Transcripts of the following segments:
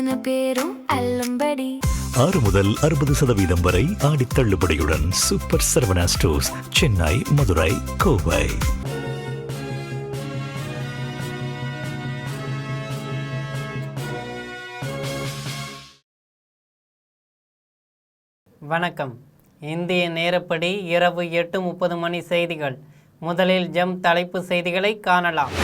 அத்தனை பேரும் அல்லும்படி 6 முதல் 60% வரை ஆடி தள்ளுபடியுடன் சூப்பர் சரவணா ஸ்டோர்ஸ், சென்னை, மதுரை, கோவை. வணக்கம். இந்திய நேரப்படி இரவு 8:30 மணி செய்திகள். முதலில் தலைப்பு செய்திகளை காணலாம்.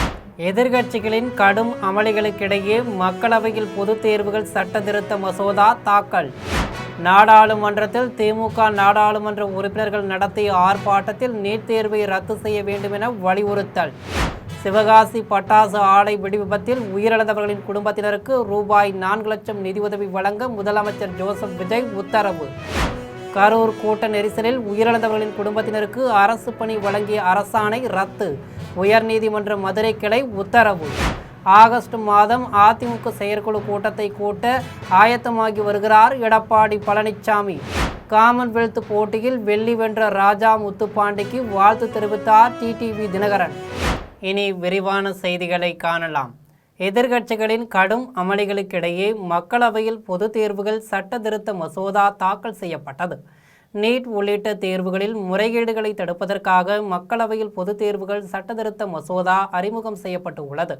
எதிர்க்கட்சிகளின் கடும் அமளிகளுக்கிடையே மக்களவையில் பொதுத் தேர்வுகள் சட்ட திருத்த மசோதா தாக்கல். நாடாளுமன்றத்தில் திமுக நாடாளுமன்ற உறுப்பினர்கள் நடத்திய ஆர்ப்பாட்டத்தில் நீட் தேர்வை ரத்து செய்ய வேண்டும் என வலியுறுத்தல். சிவகாசி பட்டாசு ஆலை வெடிவிபத்தில் உயிரிழந்தவர்களின் குடும்பத்தினருக்கு ரூபாய் 4 லட்சம் நிதியுதவி வழங்க முதலமைச்சர் ஜோசப் விஜய் உத்தரவு. கரூர் கூட்ட நெரிசலில் உயிரிழந்தவர்களின் குடும்பத்தினருக்கு அரசு பணி வழங்கிய அரசாணை ரத்து. உயர்நீதிமன்ற மதுரை கிளை உத்தரவு. ஆகஸ்ட் மாதம் அதிமுக செயற்குழு கூட்டத்தை கூட்ட ஆயத்தமாகி வருகிறார் எடப்பாடி பழனிசாமி. காமன்வெல்த் போட்டியில் வெள்ளி வென்ற ராஜா முத்துப்பாண்டிக்கு வாழ்த்து தெரிவித்தார் டிடிவி தினகரன். இனி விரிவான செய்திகளை காணலாம். எதிர்க்கட்சிகளின் கடும் அமளிகளுக்கிடையே மக்களவையில் பொதுத் தேர்வுகள் சட்ட திருத்த மசோதா தாக்கல் செய்யப்பட்டது. நீட் உள்ளிட்ட தேர்வுகளில் முறைகேடுகளை தடுப்பதற்காக மக்களவையில் பொதுத் தேர்வுகள் சட்ட திருத்த மசோதா அறிமுகம் செய்யப்பட்டு உள்ளது.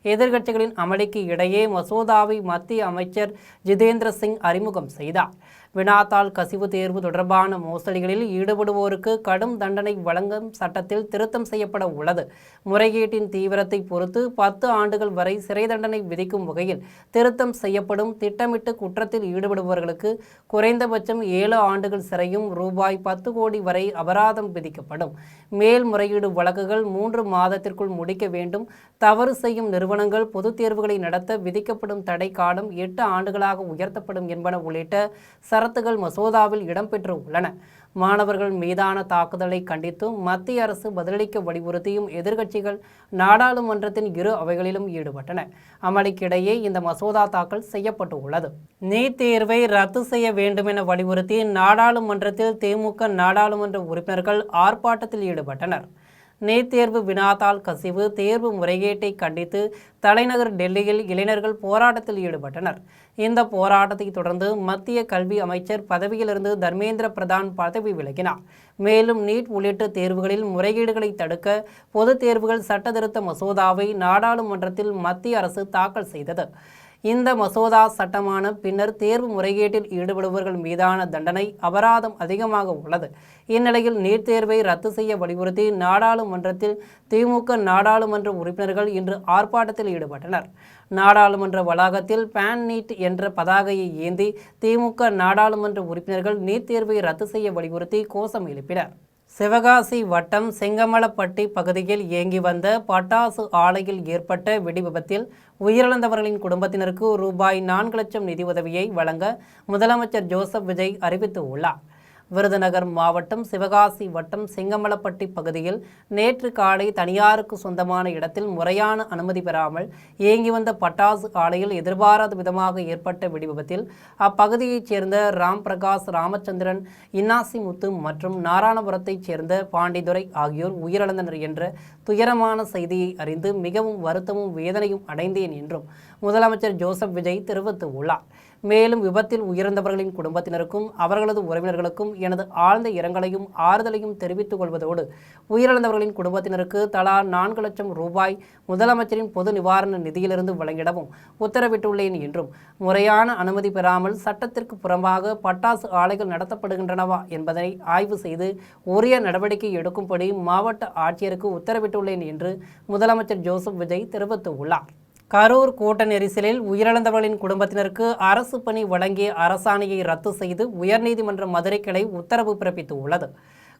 எதிர்க்கட்சிகளின் அமளிக்கு இடையே மசோதாவை மத்திய அமைச்சர் ஜிதேந்திர சிங் அறிமுகம் செய்தார். வினாத்தாள் கசிவு தேர்வு தொடர்பான மோசடிகளில் ஈடுபடுவோருக்கு கடும் தண்டனை வழங்கும் சட்டத்தில் திருத்தம் செய்யப்பட உள்ளது. முறைகேட்டின் தீவிரத்தை பொறுத்து 10 ஆண்டுகள் வரை சிறை தண்டனை விதிக்கும் வகையில் திருத்தம் செய்யப்படும். திட்டமிட்டு குற்றத்தில் ஈடுபடுபவர்களுக்கு குறைந்தபட்சம் 7 ஆண்டுகள் சிறையும் ரூபாய் 10 கோடி வரை அபராதம் விதிக்கப்படும். மேல்முறையீடு வழக்குகள் 3 மாதத்திற்குள் முடிக்க வேண்டும். தவறு செய்யும் நிறுவனங்கள் பொதுத் தேர்வுகளை நடத்த விதிக்கப்படும் தடை காலம் 8 ஆண்டுகளாக உயர்த்தப்படும் என்பன உள்ளிட்ட சரத்துகள் மசோதாவில் இடம்பெற்று உள்ளன. மாணவர்கள் மீதான தாக்குதலை கண்டித்தும் மத்திய அரசு பதிலளிக்க வலியுறுத்தியும் எதிர்க்கட்சிகள் நாடாளுமன்றத்தின் இரு அவைகளிலும் ஈடுபட்டன. அமளிக்கிடையே இந்த மசோதா தாக்கல் செய்யப்பட்டு உள்ளது. நீட் தேர்வை ரத்து செய்ய வேண்டும் என வலியுறுத்தி நாடாளுமன்றத்தில் திமுக நாடாளுமன்ற உறுப்பினர்கள் ஆர்ப்பாட்டத்தில் ஈடுபட்டனர். நீட் தேர்வு வினாத்தாள் கசிவு தேர்வு முறைகேட்டை கண்டித்து தலைநகர் டெல்லியில் இளைஞர்கள் போராட்டத்தில் ஈடுபட்டனர். இந்த போராட்டத்தை தொடர்ந்து மத்திய கல்வி அமைச்சர் பதவியிலிருந்து தர்மேந்திர பிரதான் பதவி விலகினார். மேலும் நீட் உள்ளிட்ட தேர்வுகளில் முறைகேடுகளை தடுக்க பொதுத் தேர்வுகள் சட்ட திருத்த மசோதாவை நாடாளுமன்றத்தில் மத்திய அரசு தாக்கல் செய்தது. இந்த மசோதா சட்டமான பின்னர் தேர்வு முறைகேட்டில் ஈடுபடுபவர்கள் மீதான தண்டனை அபராதம் அதிகமாக உள்ளது. இந்நிலையில் நீட் தேர்வை ரத்து செய்ய வலியுறுத்தி நாடாளுமன்றத்தில் திமுக நாடாளுமன்ற உறுப்பினர்கள் இன்று ஆர்ப்பாட்டத்தில் ஈடுபட்டனர். நாடாளுமன்ற வளாகத்தில் பேன் நீட் என்ற பதாகையை ஏந்தி திமுக நாடாளுமன்ற உறுப்பினர்கள் நீட் தேர்வை ரத்து செய்ய வலியுறுத்தி கோஷம் எழுப்பினர். சிவகாசி வட்டம் செங்கமலப்பட்டி பகுதியில் இயங்கி வந்த பட்டாசு ஆலையில் ஏற்பட்ட வெடிவிபத்தில் உயிரிழந்தவர்களின் குடும்பத்தினருக்கு ரூபாய் 4 லட்சம் நிதியுதவியை வழங்க முதலமைச்சர் ஜோசப் விஜய் அறிவித்து உள்ளார். விருதுநகர் மாவட்டம் சிவகாசி வட்டம் செங்கமலப்பட்டி பகுதியில் நேற்று காலை தனியாருக்கு சொந்தமான இடத்தில் முறையான அனுமதி பெறாமல் இயங்கி வந்த பட்டாசு ஆலையில் எதிர்பாராத விதமாக ஏற்பட்ட வெடிவிபத்தில் அப்பகுதியைச் சேர்ந்த ராம் பிரகாஷ், ராமச்சந்திரன், இன்னாசி முத்து மற்றும் நாராயணபுரத்தைச் சேர்ந்த பாண்டிதுரை ஆகியோர் உயிரிழந்தனர் என்ற துயரமான செய்தியை அறிந்து மிகவும் வருத்தமும் வேதனையும் அடைந்தேன் என்றும் முதலமைச்சர் ஜோசப் விஜய் தெரிவித்துள்ளார். மேலும் விபத்தில் உயிரிழந்தவர்களின் குடும்பத்தினருக்கும் அவர்களது உறவினர்களுக்கும் எனது ஆழ்ந்த இரங்கலையும் ஆறுதலையும் தெரிவித்துக் கொள்வதோடு உயிரிழந்தவர்களின் குடும்பத்தினருக்கு தலா 4 லட்சம் ரூபாய் முதலமைச்சரின் பொது நிவாரண நிதியிலிருந்து வழங்கிடவும் உத்தரவிட்டுள்ளேன் என்றும் முறையான அனுமதி பெறாமல் சட்டத்திற்கு புறம்பாக பட்டாசு ஆலைகள் நடத்தப்படுகின்றனவா என்பதை ஆய்வு செய்து உரிய நடவடிக்கை எடுக்கும்படி மாவட்ட ஆட்சியருக்கு உத்தரவிட்டுள்ளேன் என்று முதலமைச்சர் ஜோசப் விஜய் தெரிவித்துள்ளார். கரூர் கூட்ட நெரிசலில் உயிரிழந்தவர்களின் குடும்பத்தினருக்கு அரசு பணி வழங்கிய அரசாணையை ரத்து செய்து உயர்நீதிமன்ற மதுரை கிளை உத்தரவு பிறப்பித்துள்ளது.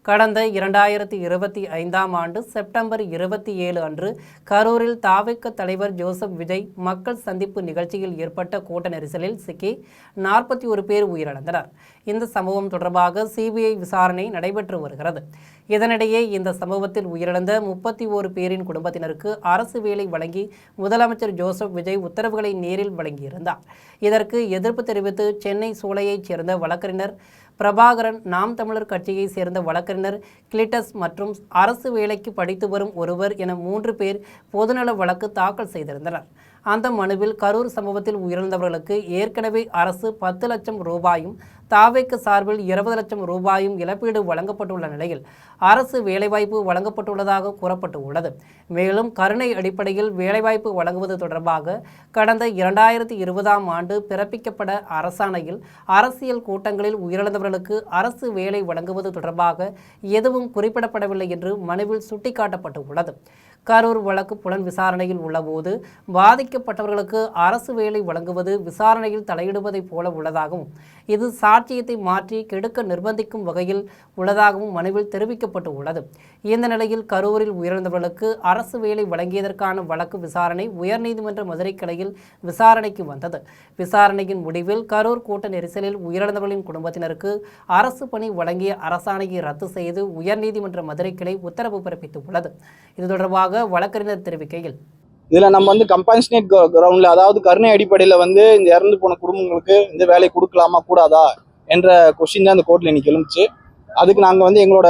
கடந்த 2025ஆம் ஆண்டு செப்டம்பர் 27 அன்று கரூரில் தாவேக தலைவர் ஜோசப் விஜய் மக்கள் சந்திப்பு நிகழ்ச்சியில் ஏற்பட்ட கூட்ட நெரிசலில் சிக்கி 41 பேர் உயிரிழந்தனர். இந்த சம்பவம் தொடர்பாக சிபிஐ விசாரணை நடைபெற்று வருகிறது. இதனிடையே இந்த சம்பவத்தில் உயிரிழந்த 31 பேரின் குடும்பத்தினருக்கு அரசு வேலை வழங்கி முதலமைச்சர் ஜோசப் விஜய் உத்தரவுகளை நேரில் வழங்கியிருந்தார். இதற்கு எதிர்ப்பு தெரிவித்து சென்னை சூளையைச் சேர்ந்த வழக்கறிஞர் பிரபாகரன், நாம் தமிழர் கட்சியை சேர்ந்த வழக்கறிஞர் கிளிட்டஸ் மற்றும் அரசு வேலைக்கு படித்து வரும் ஒருவர் என 3 பேர் பொதுநல வழக்கு தாக்கல் செய்திருந்தனர். அந்த மனுவில் கரூர் சம்பவத்தில் உயிரிழந்தவர்களுக்கு ஏற்கனவே அரசு 10 லட்சம் ரூபாயும் தாவேக்கு சார்பில் 20 லட்சம் ரூபாயும் இழப்பீடு வழங்கப்பட்டுள்ள நிலையில் அரசு வேலைவாய்ப்பு வழங்கப்பட்டுள்ளதாக கூறப்பட்டு உள்ளது. மேலும் கருணை அடிப்படையில் வேலைவாய்ப்பு வழங்குவது தொடர்பாக கடந்த 2020ஆம் ஆண்டு பிறப்பிக்கப்பட்ட அரசாணையில் அரசியல் கூட்டங்களில் உயிரிழந்தவர்களுக்கு அரசு வேலை வழங்குவது தொடர்பாக எதுவும் குறிப்பிடப்படவில்லை என்று மனுவில் சுட்டிக்காட்டப்பட்டு உள்ளது. கரூர் வழக்கு புலன் விசாரணையில் உள்ளபோது பாதிக்கப்பட்டவர்களுக்கு அரசு வேலை வழங்குவது விசாரணையில் தலையிடுவதைப் போல உள்ளதாகவும் இது சாட்சியத்தை மாற்றி கெடுக்க நிர்பந்திக்கும் வகையில் உள்ளதாகவும் மனுவில் தெரிவிக்கப்பட்டு உள்ளது. இந்த நிலையில் கரூரில் உயிரிழந்தவர்களுக்கு அரசு வேலை வழங்கியதற்கான வழக்கு விசாரணை உயர்நீதிமன்ற மதுரை கிளையில் விசாரணைக்கு வந்தது. விசாரணையின் முடிவில் கரூர் கூட்ட நெரிசலில் உயிரிழந்தவர்களின் குடும்பத்தினருக்கு அரசு பணி வழங்கிய அரசாணையை ரத்து செய்து உயர்நீதிமன்ற மதுரை கிளை உத்தரவு பிறப்பித்துள்ளது. இது தொடர்பாக வழக்கறிஞர் தெரிவிக்கையில், இதுல நம்ம கம்பேஷனேட் கிரவுண்ட்ல, அதாவது கருணை அடிப்படையில இந்த இறந்து போன குடும்பங்களுக்கு இந்த வேலை கொடுக்கலாமா கூடாதா என்ற கொஸ்டின் தான் இந்த கோர்ட்ல இன்னைக்கு எழுந்துச்சு. அதுக்கு நாங்க எங்களோட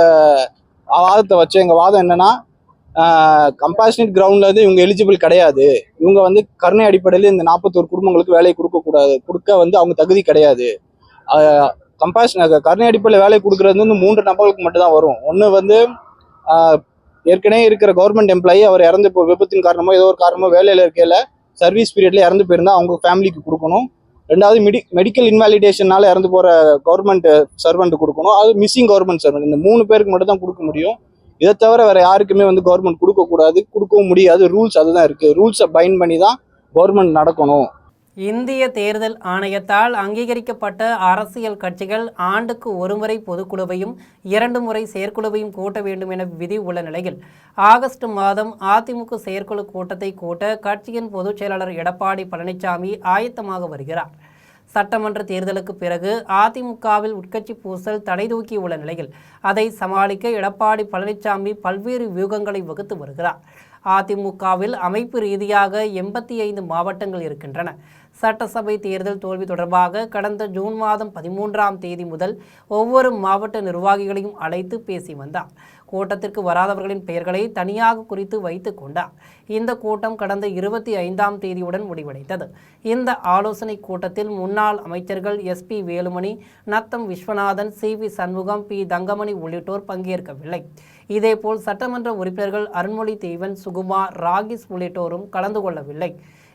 வாதத்தை வச்சோம். எங்க வாதம் என்னன்னா, கம்பேஷனேட் கிரவுண்ட்ல இவங்க எலிஜிபிள் கிடையாது. இவங்க கருணை அடிப்படையில இந்த 41 குடும்பங்களுக்கு வேலை கொடுக்க அவங்க தகுதி கிடையாது. கருணை அடிப்படையில் வேலை கொடுக்கறது 3 நபர்களுக்கு மட்டும்தான் வரும். ஒன்று ஏற்கனவே இருக்கிற கவர்மெண்ட் எம்ப்ளாயி, அவர் இறந்து விபத்தின் காரணமோ ஏதோ ஒரு காரணமோ வேலையில் இருக்கையில சர்வீஸ் பீரியட்ல இறந்து போயிருந்தா அவங்க ஃபேமிலிக்கு கொடுக்கணும். ரெண்டாவது மெடிக்கல் இன்வாலிடேஷனால இறந்து போற கவர்மெண்ட் சர்வெண்ட் கொடுக்கணும். அது மிஸ்ஸிங் கவர்மெண்ட் சர்வெண்ட். இந்த 3 பேருக்கு மட்டும் தான் கொடுக்க முடியும். இதை தவிர வேற யாருக்குமே கவர்மெண்ட் கொடுக்கக்கூடாது, கொடுக்கவும் முடியாது. ரூல்ஸ் அதுதான் இருக்கு. ரூல்ஸை பைண்ட் பண்ணி தான் கவர்மெண்ட் நடக்கணும். இந்திய தேர்தல் ஆணையத்தால் அங்கீகரிக்கப்பட்ட அரசியல் கட்சிகள் ஆண்டுக்கு ஒருமுறை பொதுக்குழுவையும் 2 முறை செயற்குழுவையும் கூட்ட வேண்டும் என விதி உள்ள நிலையில் ஆகஸ்ட் மாதம் அதிமுக செயற்குழு கூட்டத்தை கூட்ட கட்சியின் பொதுச் செயலாளர் எடப்பாடி பழனிசாமி ஆயத்தமாக வருகிறார். சட்டமன்ற தேர்தலுக்கு பிறகு அதிமுகவில் உட்கட்சி பூசல் தடை தூக்கி உள்ள நிலையில் அதை சமாளிக்க எடப்பாடி பழனிசாமி பல்வேறு வியூகங்களை வகுத்து வருகிறார். அதிமுகவில் அமைப்பு ரீதியாக 85 மாவட்டங்கள் இருக்கின்றன. சட்டசபை தேர்தல் தோல்வி தொடர்பாக கடந்த ஜூன் மாதம் 13ஆம் தேதி முதல் ஒவ்வொரு மாவட்ட நிர்வாகிகளையும் அழைத்து பேசி வந்தார். கூட்டத்திற்கு வராதவர்களின் பெயர்களை தனியாக குறித்து வைத்து கொண்டார். இந்த கூட்டம் கடந்த 25ஆம் தேதியுடன் முடிவடைந்தது. இந்த ஆலோசனை கூட்டத்தில் முன்னாள் அமைச்சர்கள் SP Velumani, Natham Viswanathan, CV Shanmugam, P Thangamani உள்ளிட்டோர் பங்கேற்கவில்லை. இதேபோல் சட்டமன்ற உறுப்பினர்கள் அருண்மொழி தேவன், சுகுமார், ராகிஸ் உள்ளிட்டோரும் கலந்து கொள்ளவில்லை.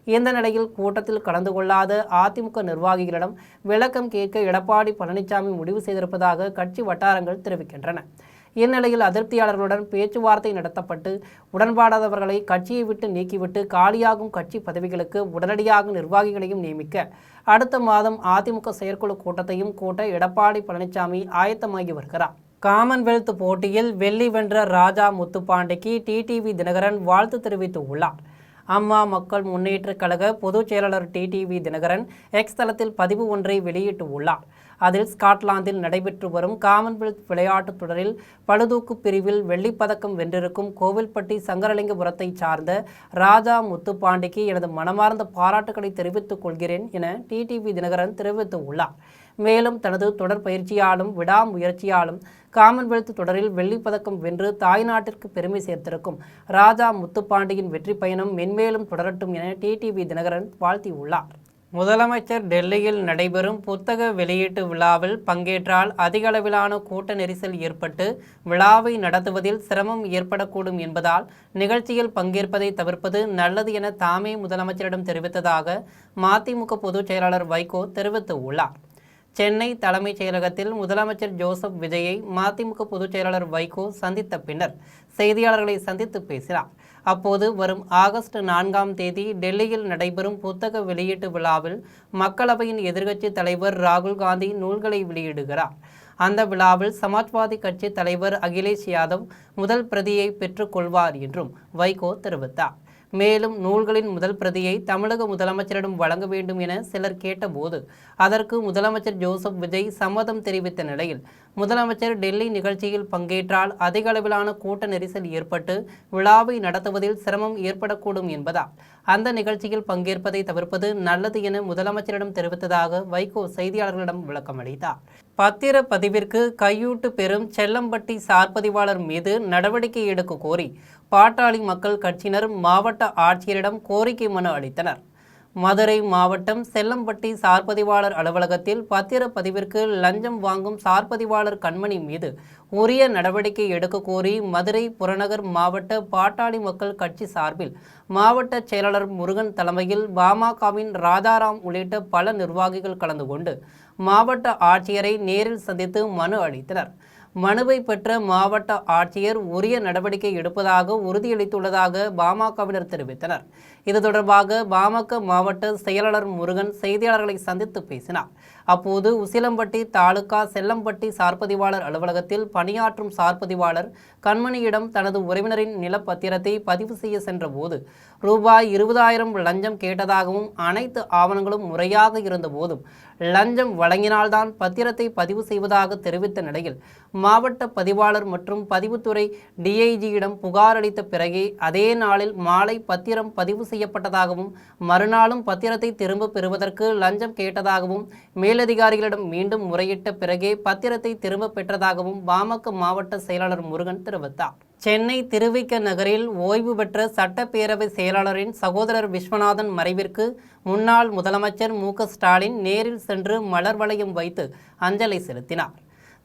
இந்த நிலையில் கூட்டத்தில் கலந்து கொள்ளாத அதிமுக நிர்வாகிகளிடம் விளக்கம் கேட்க எடப்பாடி பழனிசாமி முடிவு செய்திருப்பதாக கட்சி வட்டாரங்கள் தெரிவிக்கின்றன. இந்நிலையில் அதிருப்தியாளர்களுடன் பேச்சுவார்த்தை நடத்தப்பட்டு உடன்பாடாதவர்களை கட்சியை விட்டு நீக்கிவிட்டு காலியாகும் கட்சி பதவிகளுக்கு உடனடியாக நிர்வாகிகளையும் நியமிக்க அடுத்த மாதம் அதிமுக செயற்குழு கூட்டத்தையும் கூட்ட எடப்பாடி பழனிசாமி ஆயத்தமாகி வருகிறார். காமன்வெல்த் போட்டியில் வெள்ளி வென்ற ராஜா முத்துப்பாண்டிக்கு டிடிவி தினகரன் வாழ்த்து தெரிவித்து உள்ளார். அம்மா மக்கள் முன்னேற்றக் கழக பொதுச் செயலாளர் டிடிவி தினகரன் எக்ஸ் தளத்தில் பதிவு ஒன்றை வெளியிட்டு உள்ளார். அதில் ஸ்காட்லாந்தில் நடைபெற்று வரும் காமன்வெல்த் விளையாட்டுத் தொடரில் பளுதூக்கு பிரிவில் வெள்ளிப்பதக்கம் வென்றிருக்கும் கோவில்பட்டி சங்கரலிங்கபுரத்தை சார்ந்த ராஜா முத்துப்பாண்டிக்கு எனது மனமார்ந்த பாராட்டுக்களை தெரிவித்துக் கொள்கிறேன் என டிடிவி தினகரன் தெரிவித்து உள்ளார். மேலும் தனது தொடர் பயிற்சியாலும் விடாமுயற்சியாலும் காமன்வெல்த் தொடரில் வெள்ளிப்பதக்கம் வென்று தாய்நாட்டிற்கு பெருமை சேர்த்திருக்கும் ராஜா முத்துப்பாண்டியின் வெற்றி பயணம் மென்மேலும் தொடரட்டும் என டிடிவி தினகரன் வாழ்த்தியுள்ளார். முதலமைச்சர் டெல்லியில் நடைபெறும் புத்தக வெளியீட்டு விழாவில் பங்கேற்றால் அதிக அளவிலான கூட்ட நெரிசல் ஏற்பட்டு விழாவை நடத்துவதில் சிரமம் ஏற்படக்கூடும் என்பதால் நிகழ்ச்சியில் பங்கேற்பதை தவிர்ப்பது நல்லது என தாமே முதலமைச்சரிடம் தெரிவித்ததாக மதிமுக பொதுச் செயலாளர் வைகோ தெரிவித்துள்ளார். சென்னை தலைமைச் செயலகத்தில் முதலமைச்சர் ஜோசப் விஜயை மதிமுக பொதுச் செயலாளர் வைகோ சந்தித்த பின்னர் செய்தியாளர்களை சந்தித்து பேசினார். அப்போது வரும் ஆகஸ்ட் 4ஆம் தேதி டெல்லியில் நடைபெறும் புத்தக வெளியீட்டு விழாவில் மக்களவையின் எதிர்க்கட்சி தலைவர் ராகுல் காந்தி நூல்களை வெளியிடுகிறார். அந்த விழாவில் சமாஜ்வாதி கட்சி தலைவர் அகிலேஷ் யாதவ் முதல் பிரதியை பெற்றுக்கொள்வார் என்றும் வைகோ தெரிவித்தார். மேலும் நூல்களின் முதல் பிரதியை தமிழக முதலமைச்சரிடம் வழங்க வேண்டும் என சிலர் கேட்டபோது அதற்கு முதலமைச்சர் ஜோசப் விஜய் சம்மதம் தெரிவித்த நிலையில் முதலமைச்சர் டெல்லி நிகழ்ச்சியில் பங்கேற்றால் அதிக அளவிலான கூட்ட நெரிசல் ஏற்பட்டு விழாவை நடத்துவதில் சிரமம் ஏற்படக்கூடும் என்பதால் அந்த நிகழ்ச்சியில் பங்கேற்பதை தவிர்ப்பது நல்லது என முதலமைச்சரிடம் தெரிவித்ததாக வைகோ செய்தியாளர்களிடம் விளக்கமளித்தார். பத்திரப்பதிவிற்கு கையூட்டு பெறும் செல்லம்பட்டி சார்பதிவாளர் மீது நடவடிக்கை எடுக்க கோரி பாட்டாளி மக்கள் கட்சியினர் மாவட்ட ஆட்சியரிடம் கோரிக்கை மனு அளித்தனர். மதுரை மாவட்டம் செல்லம்பட்டி சார்பதிவாளர் அலுவலகத்தில் பத்திரப்பதிவிற்கு லஞ்சம் வாங்கும் சார்பதிவாளர் கண்மணி மீது உரிய நடவடிக்கை எடுக்க கோரி மதுரை புறநகர் மாவட்ட பாட்டாளி மக்கள் கட்சி சார்பில் மாவட்ட செயலாளர் முருகன் தலைமையில் பாமகவின் ராஜாராம் உள்ளிட்ட பல நிர்வாகிகள் கலந்து கொண்டு மாவட்ட ஆட்சியரை நேரில் சந்தித்து மனு அளித்தனர். மனுவை பெற்ற மாவட்ட ஆட்சியர் உரிய நடவடிக்கை எடுப்பதாக உறுதியளித்துள்ளதாக பாமகவினர் தெரிவித்தனர். இது தொடர்பாக பாமக மாவட்ட செயலாளர் முருகன் செய்தியாளர்களை சந்தித்து பேசினார். அப்போது உசிலம்பட்டி தாலுகா செல்லம்பட்டி சார்பதிவாளர் அலுவலகத்தில் பணியாற்றும் சார்பதிவாளர் கண்மணியிடம் தனது உறவினரின் நிலப்பத்திரத்தை பதிவு செய்ய சென்றபோது ரூபாய் 20,000 லஞ்சம் கேட்டதாகவும் அனைத்து ஆவணங்களும் முறையாக இருந்தபோதும் லஞ்சம் வழங்கினால்தான் பத்திரத்தை பதிவு செய்வதாக தெரிவித்த நிலையில் மாவட்ட பதிவாளர் மற்றும் பதிவுத்துறை டிஐஜியிடம் புகார் அளித்த பிறகே அதே நாளில் மாலை பத்திரம் பதிவு செய்யப்பட்டதாகவும் மறுநாளும் பத்திரத்தை திரும்ப பெறுவதற்கு லஞ்சம் கேட்டதாகவும் மேலதிகாரிகளிடம் மீண்டும் முறையிட்ட பிறகே பத்திரத்தை திரும்ப பெற்றதாகவும் பாமக மாவட்ட செயலாளர் முருகன் தெரிவித்தார். சென்னை திருவிக நகரில் ஓய்வு பெற்ற சட்டப்பேரவை செயலாளரின் சகோதரர் விஸ்வநாதன் மறைவிற்கு முன்னாள் முதலமைச்சர் மு.க.ஸ்டாலின் நேரில் சென்று மலர் வளையம் வைத்து அஞ்சலி செலுத்தினார்.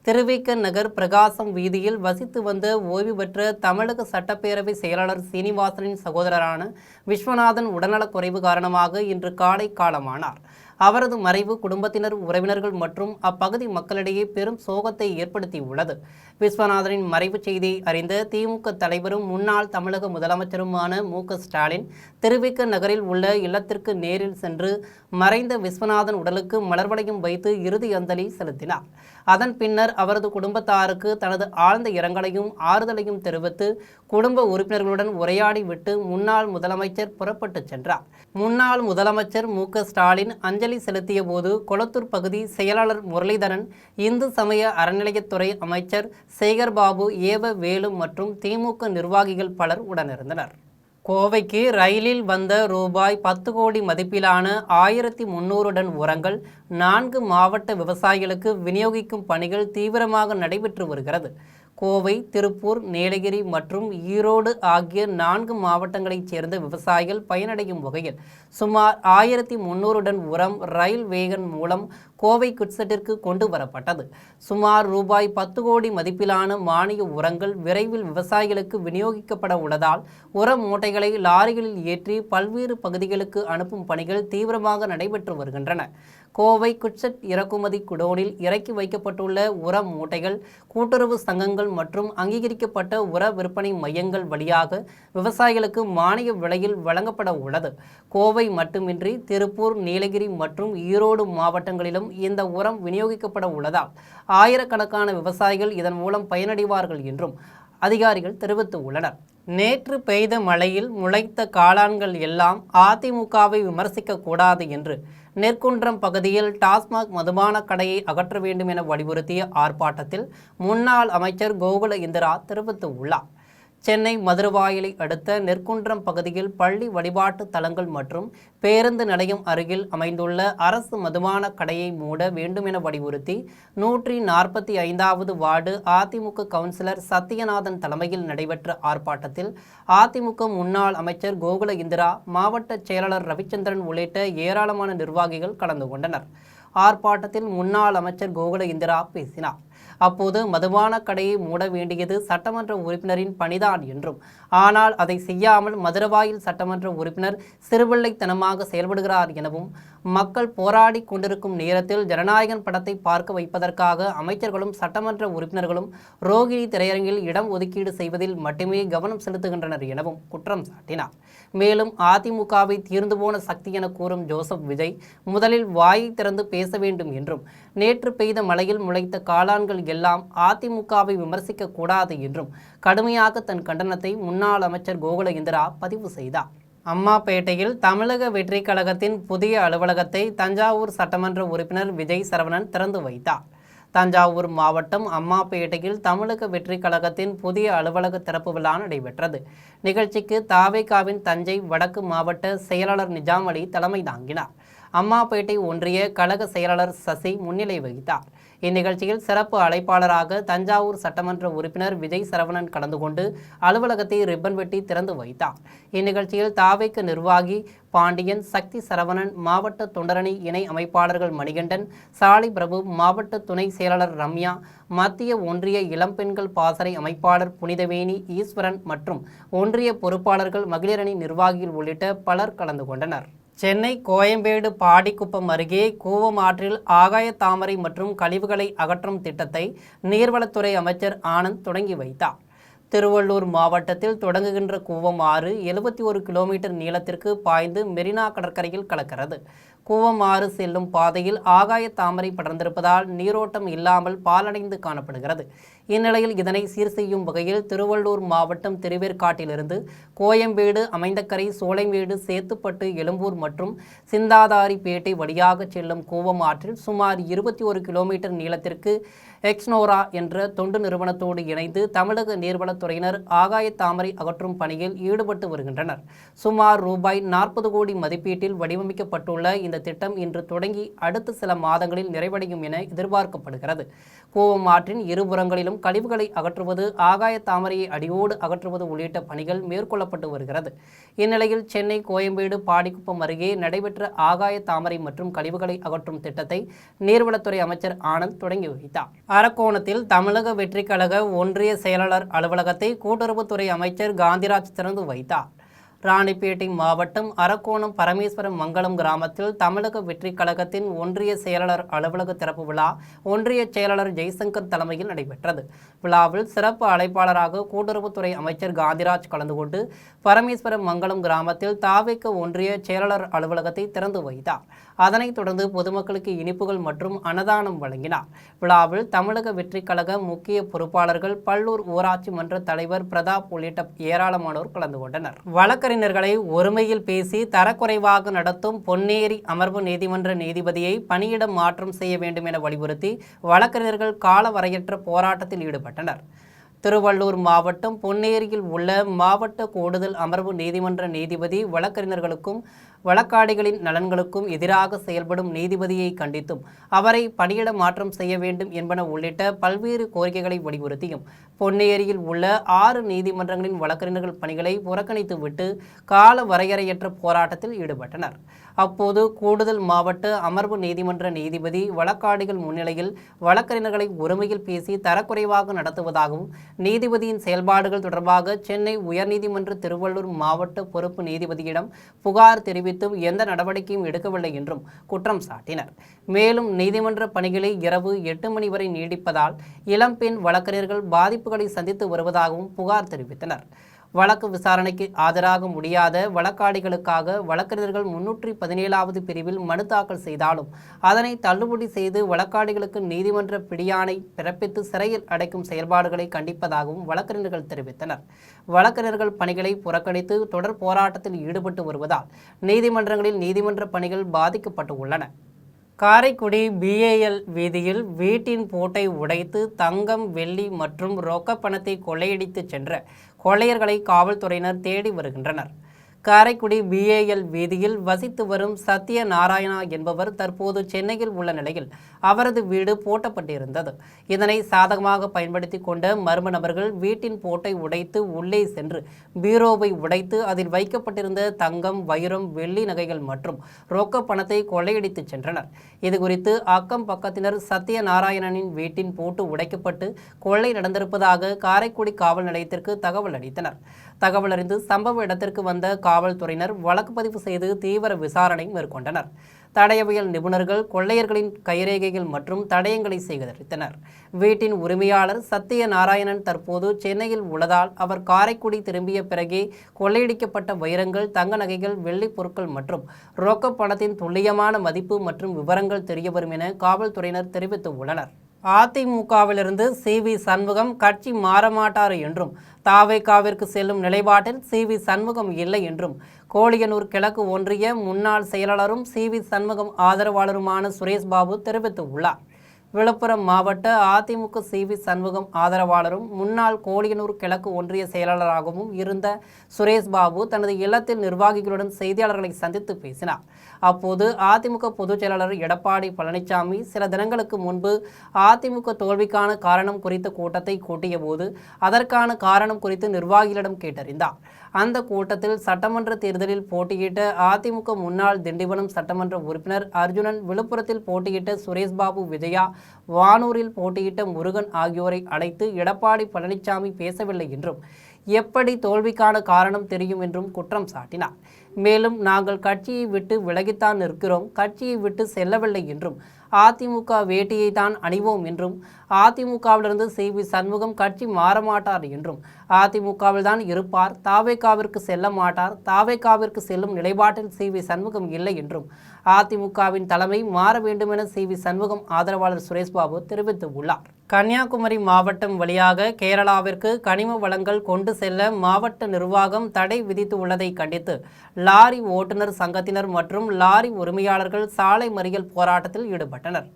திருவிக நகர் பிரகாசம் வீதியில் வசித்து வந்த ஓய்வு பெற்ற தமிழக சட்டப்பேரவை செயலாளர் சீனிவாசனின் சகோதரரான விஸ்வநாதன் உடல்நலக்குறைவு காரணமாக இன்று காலை காலமானார். அவரது மறைவு குடும்பத்தினர், உறவினர்கள் மற்றும் அப்பகுதி மக்களிடையே பெரும் சோகத்தை ஏற்படுத்தியுள்ளது. விஸ்வநாதனின் மறைவு செய்தியை அறிந்த திமுக தலைவரும் முன்னாள் தமிழக முதலமைச்சருமான மு.க.ஸ்டாலின் திருவிக நகரில் உள்ள இல்லத்திற்கு நேரில் சென்று மறைந்த விஸ்வநாதன் உடலுக்கு மலர்வளையம் வைத்து இறுதி அஞ்சலி செலுத்தினார். அதன் பின்னர் அவரது குடும்பத்தாருக்கு தனது ஆழ்ந்த இரங்கலையும் ஆறுதலையும் தெரிவித்து குடும்ப உறுப்பினர்களுடன் உரையாடி விட்டு முன்னாள் முதலமைச்சர் புறப்பட்டுச் சென்றார். முன்னாள் முதலமைச்சர் மு.க.ஸ்டாலின் அஞ்சலி செலுத்திய போது கொளத்தூர் பகுதி செயலாளர் முரளிதரன், இந்து சமய அறநிலையத்துறை அமைச்சர் சேகர்பாபு, ஏவ வேலு மற்றும் திமுக நிர்வாகிகள் பலர் உடனிருந்தனர். கோவைக்கு ரயிலில் வந்த ரூபாய் 10 கோடி மதிப்பிலான 1300 டன் உரங்கள் 4 மாவட்ட விவசாயிகளுக்கு விநியோகிக்கும் பணிகள் தீவிரமாக நடைபெற்று வருகிறது. கோவை, திருப்பூர், நீலகிரி மற்றும் ஈரோடு ஆகிய 4 மாவட்டங்களைச் சேர்ந்த விவசாயிகள் பயனடையும் வகையில் சுமார் 1300 டன் உரம் ரயில் வேகன் மூலம் கோவை குட்செட்டிற்கு கொண்டு வரப்பட்டது. சுமார் ரூபாய் 10 கோடி மதிப்பிலான மானிய உரங்கள் விரைவில் விவசாயிகளுக்கு விநியோகிக்கப்பட உள்ளதால் உர மூட்டைகளை லாரிகளில் ஏற்றி பல்வேறு பகுதிகளுக்கு அனுப்பும் பணிகள் தீவிரமாக நடைபெற்று வருகின்றன. கோவை குட்செட் இறக்குமதி குடோனில் இறக்கி வைக்கப்பட்டுள்ள உர மூட்டைகள் கூட்டுறவு சங்கங்கள் மற்றும் அங்கீகரிக்கப்பட்ட உர விற்பனை மையங்கள் வழியாக விவசாயிகளுக்கு மானிய விலையில் வழங்கப்பட உள்ளது. கோவை மட்டுமின்றி திருப்பூர், நீலகிரி மற்றும் ஈரோடு மாவட்டங்களிலும் இந்த உரம் விநியோகிக்கப்பட உள்ளதால் ஆயிரக்கணக்கான விவசாயிகள் இதன் மூலம் பயனடைவார்கள் என்றும் அதிகாரிகள் தெரிவித்துள்ளனர். நேற்று பெய்த மழையில் முளைத்த காளான்கள் எல்லாம் அதிமுகவை விமர்சிக்க கூடாது என்று நெற்குன்றம் பகுதியில் டாஸ்மாக் மதுபான கடையை அகற்ற வேண்டும் என வலியுறுத்திய ஆர்ப்பாட்டத்தில் முன்னாள் அமைச்சர் கோகுல இந்திரா தெரிவித்துள்ளார். சென்னை மதுரவாயிலை அடுத்த நெற்குன்றம் பகுதியில் பள்ளி வழிபாட்டு தலங்கள் மற்றும் பேருந்து நிலையம் அருகில் அமைந்துள்ள அரசு மதுபான கடையை மூட வேண்டும் என வலியுறுத்தி 145வது வார்டு அதிமுக கவுன்சிலர் சத்யநாதன் தலைமையில் நடைபெற்ற ஆர்ப்பாட்டத்தில் அதிமுக முன்னாள் அமைச்சர் கோகுல இந்திரா, மாவட்ட செயலாளர் ரவிச்சந்திரன் உள்ளிட்ட ஏராளமான நிர்வாகிகள் கலந்து கொண்டனர். ஆர்ப்பாட்டத்தில் முன்னாள் அமைச்சர் கோகுல இந்திரா பேசினார். அப்போது மதுபான கடையை மூட வேண்டியது சட்டமன்ற உறுப்பினரின் பணிதான் என்றும், ஆனால் அதை செய்யாமல் மதுரவாயில் சட்டமன்ற உறுப்பினர் சிறுபிள்ளைத்தனமாக செயல்படுகிறார் எனவும், மக்கள் போராடி கொண்டிருக்கும் நேரத்தில் ஜனநாயகன் படத்தை பார்க்க வைப்பதற்காக அமைச்சர்களும் சட்டமன்ற உறுப்பினர்களும் ரோகிணி திரையரங்கில் இடம் ஒதுக்கீடு செய்வதில் மட்டுமே கவனம் செலுத்துகின்றனர் எனவும் குற்றம் சாட்டினார். மேலும் அதிமுகவை தீர்ந்து போன சக்தி என கூறும் ஜோசப் விஜய் முதலில் வாயை திறந்து பேச வேண்டும் என்றும், நேற்று பெய்த மழையில் முளைத்த காளான்கள் எல்லாம் அதிமுகவை விமர்சிக்க கூடாது என்றும் கடுமையாக தன் கண்டனத்தை முன்னாள் அமைச்சர் கோகுல இந்திரா பதிவு செய்தார். அம்மாப்பேட்டையில் தமிழக வெற்றி கழகத்தின் புதிய அலுவலகத்தை தஞ்சாவூர் சட்டமன்ற உறுப்பினர் விஜய் சரவணன் திறந்து வைத்தார். தஞ்சாவூர் மாவட்டம் அம்மாப்பேட்டையில் தமிழக வெற்றி கழகத்தின் புதிய அலுவலக திறப்பு விழா நடைபெற்றது. நிகழ்ச்சிக்கு தாவேகாவின் தஞ்சை வடக்கு மாவட்ட செயலாளர் நிஜாம் அலி தலைமை தாங்கினார். அம்மாப்பேட்டை ஒன்றிய கழக செயலாளர் சசி முன்னிலை வகித்தார். இந்நிகழ்ச்சியில் சிறப்பு அழைப்பாளராக தஞ்சாவூர் சட்டமன்ற உறுப்பினர் விஜய் சரவணன் கலந்து கொண்டு அலுவலகத்தை ரிப்பன் வெட்டி திறந்து வைத்தார். இந்நிகழ்ச்சியில் தாவேக்கு நிர்வாகி பாண்டியன், சக்தி சரவணன், மாவட்ட தொண்டரணி இணை அமைப்பாளர்கள் மணிகண்டன், சாலை பிரபு, மாவட்ட துணை செயலாளர் ரம்யா, மத்திய ஒன்றிய இளம்பெண்கள் பாசறை அமைப்பாளர் புனிதவேணி, ஈஸ்வரன் மற்றும் ஒன்றிய பொறுப்பாளர்கள், மகளிரணி நிர்வாகிகள் உள்ளிட்ட பலர் கலந்து கொண்டனர். சென்னை கோயம்பேடு பாடிக்குப்பம் அருகே கூவம் ஆற்றில் ஆகாய தாமரை மற்றும் கழிவுகளை அகற்றும் திட்டத்தை நீர்வளத்துறை அமைச்சர் ஆனந்த் தொடங்கி வைத்தார். திருவள்ளூர் மாவட்டத்தில் தொடங்குகின்ற கூவம் ஆறு 71 கிலோமீட்டர் நீளத்திற்கு பாய்ந்து மெரினா கடற்கரையில் கலக்கிறது. கூவம் ஆறு செல்லும் பாதையில் ஆகாய தாமரை படர்ந்திருப்பதால் நீரோட்டம் இல்லாமல் பாலடைந்து காணப்படுகிறது. இந்நிலையில் இதனை சீர் செய்யும் வகையில் திருவள்ளூர் மாவட்டம் திருவேற்காட்டிலிருந்து கோயம்பேடு, அமைந்தக்கரை, சோலைமேடு, சேத்துப்பட்டு, எழும்பூர் மற்றும் சிந்தாதாரிப்பேட்டை வழியாக செல்லும் கூவம் ஆற்றில் சுமார் 21 கிலோமீட்டர் நீளத்திற்கு எக்ஸ்னோரா என்ற தொண்டு நிறுவனத்தோடு இணைந்து தமிழக நீர்வளத்துறையினர் ஆகாய தாமரை அகற்றும் பணியில் ஈடுபட்டு வருகின்றனர். சுமார் ரூபாய் 40 கோடி மதிப்பீட்டில் வடிவமைக்கப்பட்டுள்ள இந்த திட்டம் இன்று தொடங்கி அடுத்த சில மாதங்களில் நிறைவடையும் என எதிர்பார்க்கப்படுகிறது. கூவம் ஆற்றின் இருபுறங்களிலும் கழிவுகளை அகற்றுவது, ஆகாய தாமரையை அடியோடு அகற்றுவது உள்ளிட்ட பணிகள் மேற்கொள்ளப்பட்டு வருகிறது. இந்நிலையில் சென்னை கோயம்பேடு பாடிக்குப்பம் அருகே நடைபெற்ற ஆகாய தாமரை மற்றும் கழிவுகளை அகற்றும் திட்டத்தை நீர்வளத்துறை அமைச்சர் ஆனந்த் தொடங்கி வைத்தார். அரக்கோணத்தில் தமிழக வெற்றிக் கழக ஒன்றிய செயலாளர் அலுவலகத்தை கூட்டுறவுத்துறை அமைச்சர் காந்திராஜ் திறந்து வைத்தார். ராணிப்பேட்டை மாவட்டம் அரக்கோணம் பரமேஸ்வரம் மங்கலம் கிராமத்தில் தமிழக வெற்றிக் கழகத்தின் ஒன்றிய செயலாளர் அலுவலக திறப்பு விழா ஒன்றிய செயலாளர் ஜெய்சங்கர் தலைமையில் நடைபெற்றது. விழாவில் சிறப்பு அழைப்பாளராக கூட்டுறவுத்துறை அமைச்சர் காந்திராஜ் கலந்து கொண்டு பரமேஸ்வரம் மங்கலம் கிராமத்தில் தாவேக ஒன்றிய செயலாளர் அலுவலகத்தை திறந்து வைத்தார். அதனைத் தொடர்ந்து பொதுமக்களுக்கு இனிப்புகள் மற்றும் அன்னதானம் வழங்கினார். விழாவில் தமிழக வெற்றிக் கழக முக்கிய பொறுப்பாளர்கள், பல்லூர் ஊராட்சி மன்ற தலைவர் பிரதாப் உள்ளிட்ட ஏராளமானோர் கலந்து கொண்டனர். வழக்கறிஞர்களை ஒருமையில் பேசி தரக்குறைவாக நடத்தும் பொன்னேரி அமர்வு நீதிமன்ற நீதிபதியை பணியிட மாற்றம் செய்ய வேண்டும் என வலியுறுத்தி வழக்கறிஞர்கள் காலவரையற்ற போராட்டத்தில் ஈடுபட்டனர். திருவள்ளூர் மாவட்டம் பொன்னேரியில் உள்ள மாவட்ட கூடுதல் அமர்வு நீதிமன்ற நீதிபதி வழக்கறிஞர்களுக்கும் வழக்காடிகளின் நலன்களுக்கும் எதிராக செயல்படும் நீதிபதியை கண்டித்தும் அவரை பணியிட மாற்றம் செய்ய வேண்டும் என்பன உள்ளிட்ட பல்வேறு கோரிக்கைகளை வலியுறுத்தியும் பொன்னேரியில் உள்ள 6 நீதிமன்றங்களின் வழக்கறிஞர்கள் பணிகளை புறக்கணித்துவிட்டு கால வரையறையற்ற போராட்டத்தில் ஈடுபட்டனர். அப்போது கூடுதல் மாவட்ட அமர்வு நீதிமன்ற நீதிபதி வழக்காடிகள் முன்னிலையில் வழக்கறிஞர்களை ஒருமையில் பேசி தரக்குறைவாக நடத்துவதாகவும் நீதிபதியின் செயல்பாடுகள் தொடர்பாக சென்னை உயர்நீதிமன்ற திருவள்ளூர் மாவட்ட பொறுப்பு நீதிபதியிடம் புகார் தெரிவித்தும் எந்த நடவடிக்கையும் எடுக்கவில்லை என்றும் குற்றம் சாட்டினர். மேலும் நீதிமன்ற பணிகளை இரவு 8 மணி வரை நீடிப்பதால் இளம்பெண் வழக்கறிஞர்கள் பாதிப்புகளை சந்தித்து வருவதாகவும் புகார் தெரிவித்தனர். வழக்கு விசாரணைக்கு ஆஜராக முடியாத வழக்காடிகளுக்காக வழக்கறிஞர்கள் 317வது பிரிவில் மனு தாக்கல் செய்தாலும் அதனை தள்ளுபடி செய்து வழக்காடிகளுக்கு நீதிமன்ற பிடியாணை பிறப்பித்து சிறையில் அடைக்கும் செயல்பாடுகளை கண்டிப்பதாகவும் வழக்கறிஞர்கள் தெரிவித்தனர். வழக்கறிஞர்கள் பணிகளை புறக்கணித்து தொடர் போராட்டத்தில் ஈடுபட்டு வருவதால் நீதிமன்றங்களில் நீதிமன்ற பணிகள் பாதிக்கப்பட்டு உள்ளன. காரைக்குடி BAL வீதியில் வீட்டின் பூட்டை உடைத்து தங்கம், வெள்ளி மற்றும் ரொக்க பணத்தை கொள்ளையடித்து சென்ற கொள்ளையர்களை காவல்துறையினர் தேடி வருகின்றனர். காரைக்குடி BAL வீதியில் வசித்து வரும் சத்ய நாராயணா என்பவர் தற்போது சென்னையில் உள்ள நிலையில் அவரது வீடு பூட்டப்பட்டிருந்தது. இதனை சாதகமாக பயன்படுத்தி கொண்ட மர்ம நபர்கள் வீட்டின் பூட்டை உடைத்து உள்ளே சென்று பீரோவை உடைத்து அதில் வைக்கப்பட்டிருந்த தங்கம், வைரம், வெள்ளி நகைகள் மற்றும் ரொக்க பணத்தை கொள்ளையடித்து சென்றனர். இதுகுறித்து அக்கம் பக்கத்தினர் சத்ய நாராயணனின் வீட்டின் பூட்டு உடைக்கப்பட்டு கொள்ளை நடந்திருப்பதாக காரைக்குடி காவல் நிலையத்திற்கு தகவல் அளித்தனர். தகவல் அறிந்து சம்பவ இடத்திற்கு வந்த காவல்துறையினர் வழக்கு பதிவு செய்து தீவிர விசாரணை மேற்கொண்டனர். தடயவியல் நிபுணர்கள் கொள்ளையர்களின் கைரேகைகள் மற்றும் தடயங்களை சேகரித்தனர். வீட்டின் உரிமையாளர் சத்ய நாராயணன் தற்போது சென்னையில் உள்ளதால் அவர் காரைக்குடி திரும்பிய பிறகே கொள்ளையடிக்கப்பட்ட வைரங்கள், தங்க நகைகள், வெள்ளி பொருட்கள் மற்றும் ரொக்க பணத்தின் துல்லியமான மதிப்பு மற்றும் விவரங்கள் தெரியவரும் என காவல்துறையினர் தெரிவித்துள்ளனர். அதிமுகவிலிருந்து CV சண்முகம் கட்சி மாறமாட்டார் என்றும் தாவேகாவிற்கு செல்லும் நிலைப்பாட்டில் CV சண்முகம் இல்லை என்றும் கோலியனூர் கிழக்கு ஒன்றிய முன்னாள் செயலாளரும் CV சண்முகம் ஆதரவாளருமான சுரேஷ் பாபு தெரிவித்துள்ளார். விழுப்புரம் மாவட்ட அதிமுக சி.வி. சண்முகம் ஆதரவாளரும் முன்னாள் கோலியனூர் கிழக்கு ஒன்றிய செயலாளராகவும் இருந்த சுரேஷ் பாபு தனது இல்லத்தில் நிர்வாகிகளுடன் செய்தியாளர்களை சந்தித்து பேசினார். அப்போது அதிமுக பொதுச் செயலாளர் எடப்பாடி பழனிசாமி சில தினங்களுக்கு முன்பு அதிமுக தோல்விக்கான காரணம் குறித்த கூட்டத்தை கூட்டிய போது அதற்கான காரணம் குறித்து நிர்வாகிகளிடம் கேட்டறிந்தார். அந்த கூட்டத்தில் சட்டமன்ற தேர்தலில் போட்டியிட்ட அதிமுக முன்னாள் திண்டிவனம் சட்டமன்ற உறுப்பினர் அர்ஜுனன், விழுப்புரத்தில் போட்டியிட்ட சுரேஷ் பாபு, விஜயா, வானூரில் போட்டியிட்ட முருகன் ஆகியோரை அழைத்து எடப்பாடி பழனிசாமி பேசவில்லை என்றும் எப்படி தோல்விக்கான காரணம் தெரியும் என்றும் குற்றம் சாட்டினார். மேலும் நாங்கள் கட்சியை விட்டு விலகித்தான் நிற்கிறோம், கட்சியை விட்டு செல்லவில்லை என்றும் அதிமுக வேட்டியை தான் அணிவோம் என்றும் அதிமுகவிலிருந்து சி.வி. சண்முகம் கட்சி மாறமாட்டார் என்றும் அதிமுகவில் தான் இருப்பார், தாவேகாவிற்கு செல்ல மாட்டார், தாவேகாவிற்கு செல்லும் நிலைப்பாட்டில் சி.வி. சண்முகம் இல்லை என்றும் அதிமுகவின் தலைமை மாற வேண்டும் என சி.வி. சண்முகம் ஆதரவாளர் சுரேஷ் பாபு தெரிவித்துள்ளார். கன்னியாகுமரி மாவட்டம் வழியாக கேரளாவிற்கு கனிம வளங்கள் கொண்டு செல்ல மாவட்ட நிர்வாகம் தடை விதித்து உள்ளதை கண்டித்து லாரி ஓட்டுநர் சங்கத்தினர் மற்றும் லாரி உரிமையாளர்கள் சாலை மறியல் போராட்டத்தில் ஈடுபட்டனர்.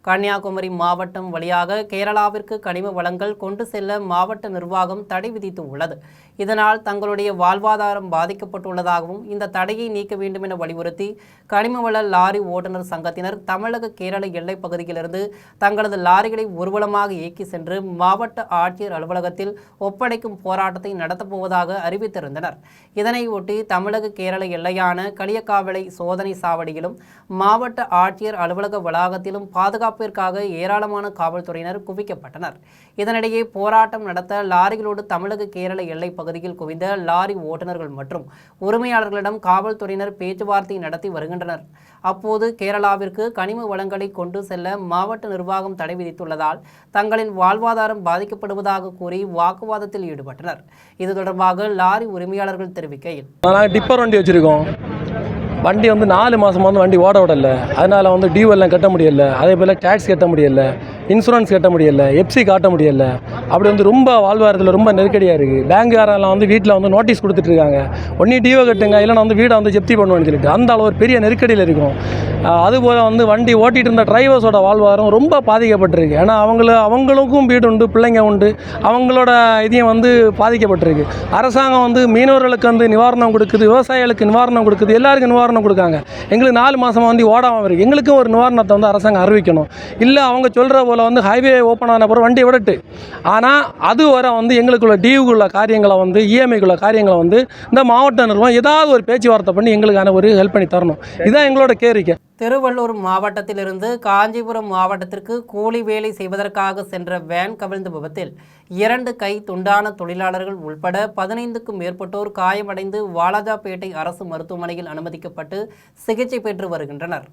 கன்னியாகுமரி மாவட்டம் வழியாக கேரளாவிற்கு கனிம வளங்கள் கொண்டு செல்ல மாவட்ட நிர்வாகம் தடை விதித்து உள்ளது. இதனால் தங்களுடைய வாழ்வாதாரம் பாதிக்கப்பட்டுள்ளதாகவும் இந்த தடையை நீக்க வேண்டும் என வலியுறுத்தி கனிமவள லாரி ஓட்டுநர் சங்கத்தினர் தமிழக கேரள எல்லைப் பகுதியிலிருந்து தங்களது லாரிகளை ஊர்வலமாக இயக்கி சென்று மாவட்ட ஆட்சியர் அலுவலகத்தில் ஒப்படைக்கும் போராட்டத்தை நடத்தப்போவதாக அறிவித்திருந்தனர். இதனையொட்டி தமிழக கேரள எல்லையான களியக்காவிளை சோதனை சாவடியிலும் மாவட்ட ஆட்சியர் அலுவலக வளாகத்திலும் பாதுகாப்பிற்காக ஏராளமான காவல்துறையினர் குவிக்கப்பட்டனர். இதனிடையே போராட்டம் நடத்த லாரிகளோடு தமிழக கேரள எல்லை பகுதியில் குவிந்த லாரி ஓட்டுநர்கள் மற்றும் உரிமையாளர்களிடம் காவல்துறையினர் பேச்சுவார்த்தை நடத்தி வருகின்றனர். அப்போது கேரளாவிற்கு கனிம வளங்களை கொண்டு செல்ல மாவட்ட நிர்வாகம் தடை விதித்துள்ளதால் தங்களின் வாழ்வாதாரம் பாதிக்கப்படுவதாக கூறி வாக்குவாதத்தில் ஈடுபட்டனர். இது தொடர்பாக லாரி உரிமையாளர்கள் தெரிவிக்கையில், டிப்பர் வண்டி வச்சிருக்கோம், வண்டி 4 மாதமாக வண்டி ஓட விடலை, அதனால் டியூவெல்லாம் கட்ட முடியலை, அதே போல் டேக்ஸ் கட்ட முடியலை, இன்சூரன்ஸ் கட்ட முடியலை, எஃப்சி காட்ட முடியலை. அப்படி ரொம்ப வாழ்வாரத்தில் ரொம்ப நெருக்கடியாக இருக்குது. பேங்குக்காரெல்லாம் வீட்டில் நோட்டீஸ் கொடுத்துட்ருக்காங்க, ஒன்றி டியூவை கட்டுங்க, இல்லைன்னா வீடை ஜப்தி பண்ணுவேன்னு சொல்லிட்டு அந்த அளவு ஒரு பெரிய நெருக்கடியில் இருக்கும். அதுபோல் வண்டி ஓட்டிகிட்டு இருந்த டிரைவர்ஸோட வாழ்வாரம் ரொம்ப பாதிக்கப்பட்டிருக்கு. ஏன்னா அவங்களுக்கும் வீடு உண்டு, பிள்ளைங்க உண்டு, அவங்களோட இதையும் பாதிக்கப்பட்டிருக்கு. அரசாங்கம் மீனவர்களுக்கு நிவாரணம் கொடுக்குது, விவசாயிகளுக்கு நிவாரணம் கொடுக்குது, எல்லாருக்கும் நிவாரணம் கொடுக்காங்க. எங்களுக்கு 4 மாதமாக ஓடாமல் இருக்குது. எங்களுக்கும் ஒரு நிவாரணத்தை அரசாங்கம் அறிவிக்கணும். இல்லை அவங்க சொல்கிற போல் ஹைவே ஓப்பன் ஆன பிறகு வண்டியை விடட்டு, ஆனால் அது வர எங்களுக்குள்ள டியூக்குள்ள காரியங்களை இஎம்ஐக்குள்ள காரியங்களை இந்த மாவட்ட நிர்வாகம் ஏதாவது ஒரு பேச்சுவார்த்தை பண்ணி எங்களுக்கான ஒரு ஹெல்ப் பண்ணி தரணும். இதுதான் எங்களோட கோரிக்கை. திருவள்ளூர் மாவட்டத்திலிருந்து காஞ்சிபுரம் மாவட்டத்திற்கு கூலி வேலை செய்வதற்காக சென்ற வேன் கவிழ்ந்த விபத்தில் 2 கை துண்டான தொழிலாளர்கள் உள்பட 15க்கும் மேற்பட்டோர் காயமடைந்து வாலாஜாபேட்டை அரசு மருத்துவமனையில் அனுமதிக்கப்பட்டு சிகிச்சை பெற்று வருகின்றனர்.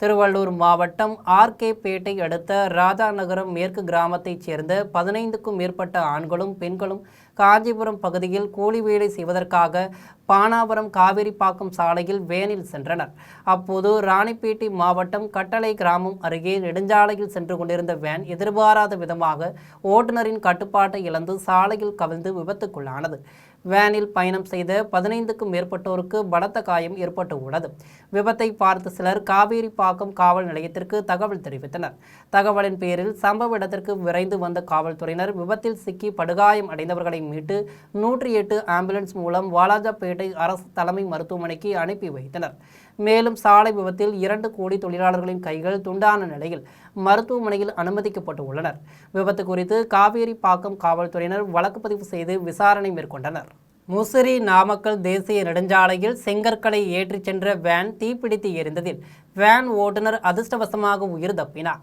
திருவள்ளூர் மாவட்டம் ஆர்கே பேட்டை அடுத்த ராஜாநகரம் மேற்கு கிராமத்தைச் சேர்ந்த 15க்கும் மேற்பட்ட ஆண்களும் பெண்களும் காஞ்சிபுரம் பகுதியில் கூலி வேலை செய்வதற்காக பானாவரம் காவேரிப்பாக்கம் சாலையில் வேனில் சென்றனர். அப்போது ராணிப்பேட்டை மாவட்டம் கட்டளை கிராமம் அருகே நெடுஞ்சாலையில் சென்று கொண்டிருந்த வேன் எதிர்பாராத விதமாக ஓட்டுநரின் கட்டுப்பாட்டை இழந்து சாலையில் கவிழ்ந்து விபத்துக்குள்ளானது. வேனில் பயணம் செய்த 15க்கும் மேற்பட்டோருக்கு பலத்த காயம் ஏற்பட்டு உள்ளது. விபத்தை பார்த்த சிலர் காவேரிப்பாக்கம் காவல் நிலையத்திற்கு தகவல் தெரிவித்தனர். தகவலின் பேரில் சம்பவ இடத்திற்கு விரைந்து வந்த காவல்துறையினர் விபத்தில் சிக்கி படுகாயம் அடைந்தவர்களை மீட்டு 108 ஆம்புலன்ஸ் மூலம் வாலாஜாபேட்டை அரசு தலைமை மருத்துவமனைக்கு அனுப்பி வைத்தனர். மேலும் சாலை விபத்தில் 2 கூலி தொழிலாளர்களின் கைகள் துண்டான நிலையில் மருத்துவமனையில் அனுமதிக்கப்பட்டு உள்ளனர். விபத்து குறித்து காவேரிப்பாக்கம் காவல்துறையினர் வழக்கு பதிவு செய்து விசாரணை மேற்கொண்டனர். முசிறி நாமக்கல் தேசிய நெடுஞ்சாலையில் செங்கற்களை ஏற்றிச் சென்ற வேன் தீப்பிடித்து எரிந்ததில் வேன் ஓட்டுநர் அதிர்ஷ்டவசமாக உயிர் தப்பினார்.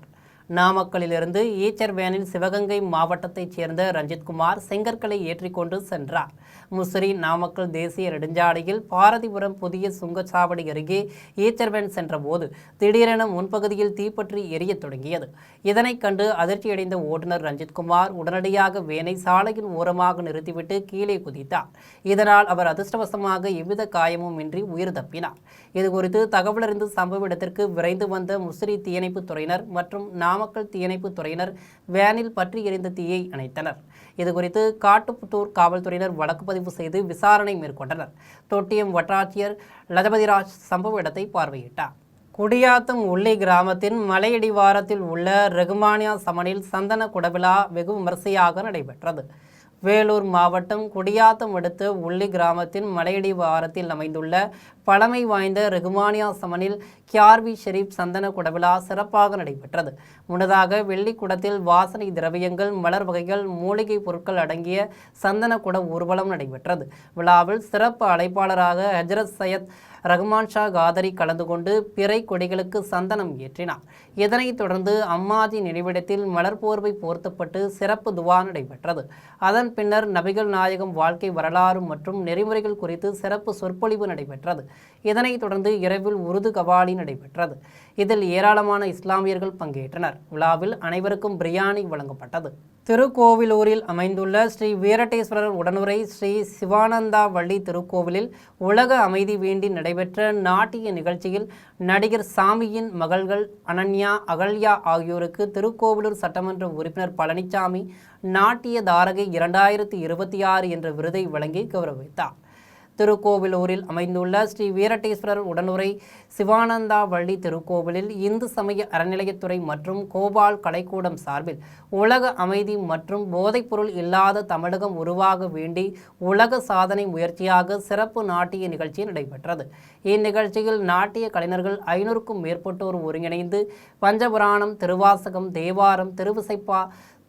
நாமக்கலிலிருந்து ஈச்சர் வேனில் சிவகங்கை மாவட்டத்தைச் சேர்ந்த ரஞ்சித்குமார் செங்கற்களை ஏற்றிக்கொண்டு சென்றார். முசிறி நாமக்கல் தேசிய நெடுஞ்சாலையில் பாரதிபுரம் புதிய சுங்கச்சாவடி அருகே ஈச்சர் வேன் சென்றபோது திடீரென முன்பகுதியில் தீப்பற்றி எரியத் தொடங்கியது. இதனைக் கண்டு அதிர்ச்சியடைந்த ஓட்டுநர் ரஞ்சித்குமார் உடனடியாக வேனை சாலையின் ஓரமாக நிறுத்திவிட்டு கீழே குதித்தார். இதனால் அவர் அதிர்ஷ்டவசமாக எவ்வித காயமும் இன்றி உயிர் தப்பினார். இதுகுறித்து தகவலறிந்து சம்பவ இடத்திற்கு விரைந்து வந்த முசிறி தீயணைப்பு துறையினர் மற்றும் நாமக்கல் தீயணைப்பு துறையினர் வேனில் பற்றி எரிந்த தீயை அணைத்தனர். இதுகுறித்து காட்டுப்புத்தூர் காவல்துறையினர் வழக்கு பதிவு செய்து விசாரணை மேற்கொண்டனர். தொட்டியம் வட்டாட்சியர் லஜபதிராஜ் சம்பவ இடத்தை பார்வையிட்டார். குடியாத்தம் உள்ளி கிராமத்தின் மலையடிவாரத்தில் உள்ள ரெகுமானியா சமனில் சந்தன குடவிழா வெகு விமரிசையாக நடைபெற்றது. வேலூர் மாவட்டம் குடியாத்தம் அடுத்த உள்ளி கிராமத்தின் மலையடிவாரத்தில் அமைந்துள்ள பழமை வாய்ந்த ரெகுமானியா சமனில் கியார்வி ஷெரீப் சந்தன குடவிழா சிறப்பாக நடைபெற்றது. முன்னதாக வெள்ளி குடத்தில் வாசனை திரவியங்கள், மலர் வகைகள், மூலிகை பொருட்கள் அடங்கிய சந்தன குட ஊர்வலம் நடைபெற்றது. விழாவில் சிறப்பு அழைப்பாளராக ஹஜ்ரத் சையத் ரஹ்மான் ஷா காதரி கலந்து கொண்டு பிறை கொடிகளுக்கு சந்தனம் ஏற்றினார். இதனைத் தொடர்ந்து அம்மாஜி நினைவிடத்தில் மலர் போர்வை போர்த்தப்பட்டு சிறப்பு துவா நடைபெற்றது. அதன் பின்னர் நபிகள் நாயகம் வாழ்க்கை வரலாறு மற்றும் நெறிமுறைகள் குறித்து சிறப்பு சொற்பொழிவு நடைபெற்றது. இதனைத் தொடர்ந்து இரவில் உருது கவாலி நடைபெற்றது. இதில் ஏராளமான இஸ்லாமியர்கள் பங்கேற்றனர். விழாவில் அனைவருக்கும் பிரியாணி வழங்கப்பட்டது. திருக்கோவிலூரில் அமைந்துள்ள ஸ்ரீ வீரட்டேஸ்வரர் உடனுரை ஸ்ரீ சிவானந்தா வள்ளி திருக்கோவிலில் உலக அமைதி வேண்டி நடைபெற்ற நாட்டிய நிகழ்ச்சியில் நடிகர் சாமியின் மகள்கள் அனன்யா, அகல்யா ஆகியோருக்கு திருக்கோவிலூர் சட்டமன்ற உறுப்பினர் பழனிசாமி நாட்டிய தாரகை 2026 என்ற விருதை வழங்கி கௌரவித்தார். திருக்கோவிலூரில் அமைந்துள்ள ஸ்ரீ வீரட்டேஸ்வரர் உடனுரை சிவானந்தா வள்ளி திருக்கோவிலில் இந்து சமய அறநிலையத்துறை மற்றும் கோபால் கலைக்கூடம் சார்பில் உலக அமைதி மற்றும் போதைப்பொருள் இல்லாத தமிழகம் உருவாக வேண்டி உலக சாதனை முயற்சியாக சிறப்பு நாட்டிய நிகழ்ச்சி நடைபெற்றது. இந்நிகழ்ச்சியில் நாட்டிய கலைஞர்கள் 500க்கும் மேற்பட்டோர் ஒருங்கிணைந்து பஞ்சபுராணம், திருவாசகம், தேவாரம், திருவிசைப்பா,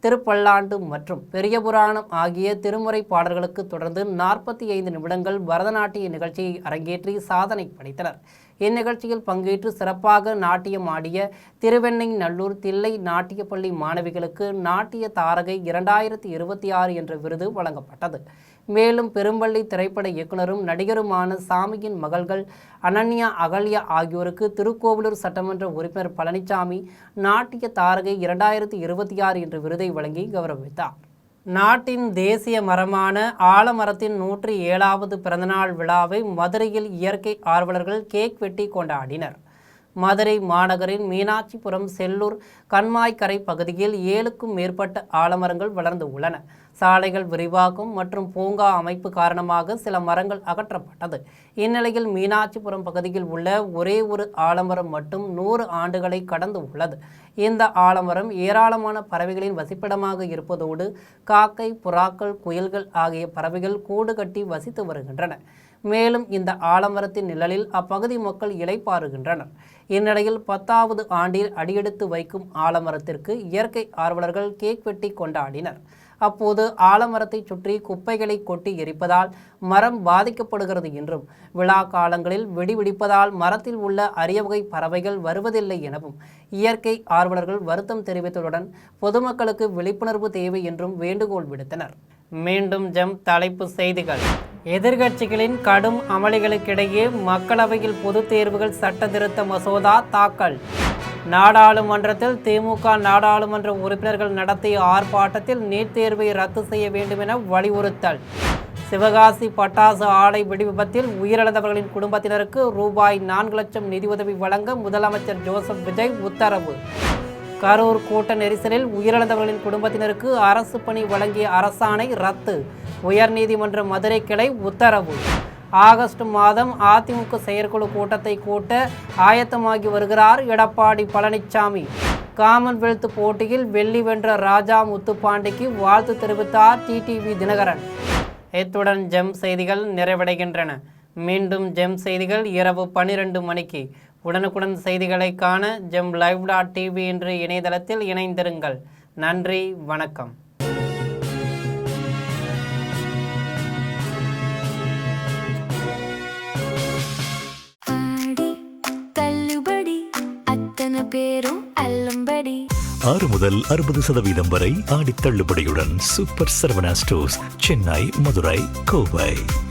திருப்பல்லாண்டு மற்றும் பெரிய புராணம் ஆகிய திருமுறை பாடல்களுக்கு தொடர்ந்து 45 நிமிடங்கள் பரதநாட்டிய நிகழ்ச்சியை அரங்கேற்றி சாதனை படைத்தனர். இந்நிகழ்ச்சியில் பங்கேற்று சிறப்பாக நாட்டியம் ஆடிய திருவெண்ணெய்நல்லூர் தில்லை நாட்டியப்பள்ளி மாணவிகளுக்கு நாட்டிய தாரகை 2026 என்ற விருது வழங்கப்பட்டது. மேலும் பெரும்பள்ளி திரைப்பட இயக்குனரும் நடிகருமான சாமியின் மகள்கள் அனன்யா, அகல்யா ஆகியோருக்கு திருக்கோவிலூர் சட்டமன்ற உறுப்பினர் பழனிசாமி நாட்டிய தாரகை 2026 என்ற விருதை வழங்கி கௌரவித்தார். நாட்டின் தேசிய மரமான ஆலமரத்தின் 107வது பிறந்தநாள் விழாவை மதுரையில் இயற்கை ஆர்வலர்கள் கேக் வெட்டி கொண்டாடினர். மதுரை மாநகரின் மீனாட்சிபுரம், செல்லூர், கண்மாய்க்கரை பகுதியில் 7க்கும் மேற்பட்ட ஆலமரங்கள் வளர்ந்து உள்ளன. சாலைகள் விரிவாக்கம் மற்றும் பூங்கா அமைப்பு காரணமாக சில மரங்கள் அகற்றப்பட்டது. இந்நிலையில் மீனாட்சிபுரம் பகுதியில் உள்ள ஒரே ஒரு ஆலமரம் மட்டும் 100 ஆண்டுகளை கடந்து உள்ளது. இந்த ஆலமரம் ஏராளமான பறவைகளின் வசிப்பிடமாக இருப்பதோடு காக்கை, புறாக்கள், குயில்கள் ஆகிய பறவைகள் கூடு கட்டி வசித்து வருகின்றன. மேலும் இந்த ஆலமரத்தின் நிழலில் அப்பகுதி மக்கள் இளைப்பாறுகின்றனர். இந்நிலையில் 10வது ஆண்டில் அடியெடுத்து வைக்கும் ஆலமரத்திற்கு இயற்கை ஆர்வலர்கள் கேக் வெட்டி கொண்டாடினர். அப்போது ஆலமரத்தை சுற்றி குப்பைகளை கொட்டி எரிப்பதால் மரம் பாதிக்கப்படுகிறது என்றும், விழா காலங்களில் வெடிவெடிப்பதால் மரத்தில் உள்ள அரிய வகை பறவைகள் வருவதில்லை எனவும் இயற்கை ஆர்வலர்கள் வருத்தம் தெரிவித்ததுடன் பொதுமக்களுக்கு விழிப்புணர்வு தேவை என்றும் வேண்டுகோள் விடுத்தனர். மீண்டும் தலைப்பு செய்திகள். எதிர்க்கட்சிகளின் கடும் அமளிகளுக்கிடையே மக்களவையில் பொதுத் தேர்வுகள் சட்ட திருத்த மசோதா தாக்கல். நாடாளுமன்றத்தில் திமுக நாடாளுமன்ற உறுப்பினர்கள் நடத்திய ஆர்ப்பாட்டத்தில் நீட் தேர்வை ரத்து செய்ய வேண்டும் என வலியுறுத்தல். சிவகாசி பட்டாசு ஆலை வெடி விபத்தில் உயிரிழந்தவர்களின் குடும்பத்தினருக்கு ரூபாய் 4 லட்சம் நிதியுதவி வழங்க முதலமைச்சர் ஜோசப் விஜய் உத்தரவு. கரூர் கூட்ட நெரிசலில் உயிரிழந்தவர்களின் குடும்பத்தினருக்கு அரசு பணி வழங்கிய அரசாணை ரத்து. உயர்நீதிமன்ற மதுரை கிளை உத்தரவு. ஆகஸ்ட் மாதம் அதிமுக செயற்குழு கூட்டத்தை கூட்ட ஆயத்தமாகி வருகிறார் எடப்பாடி பழனிசாமி. காமன்வெல்த் போட்டியில் வெள்ளி வென்ற ராஜா முத்துப்பாண்டிக்கு வாழ்த்து தெரிவித்தார் டிடிவி தினகரன். இத்துடன் செய்திகள் நிறைவடைகின்றன. மீண்டும் செய்திகள் இரவு 12 மணிக்கு. உடனுக்குடன் செய்திகளை காண live.tv என்ற இணையதளத்தில் இணைந்திருங்கள். நன்றி, வணக்கம். பேரும் அல்லும்படி 6 முதல் 60% வரை ஆடி தள்ளுபடியுடன் சூப்பர் சரவணா ஸ்டோர்ஸ், சென்னை, மதுரை, கோவை.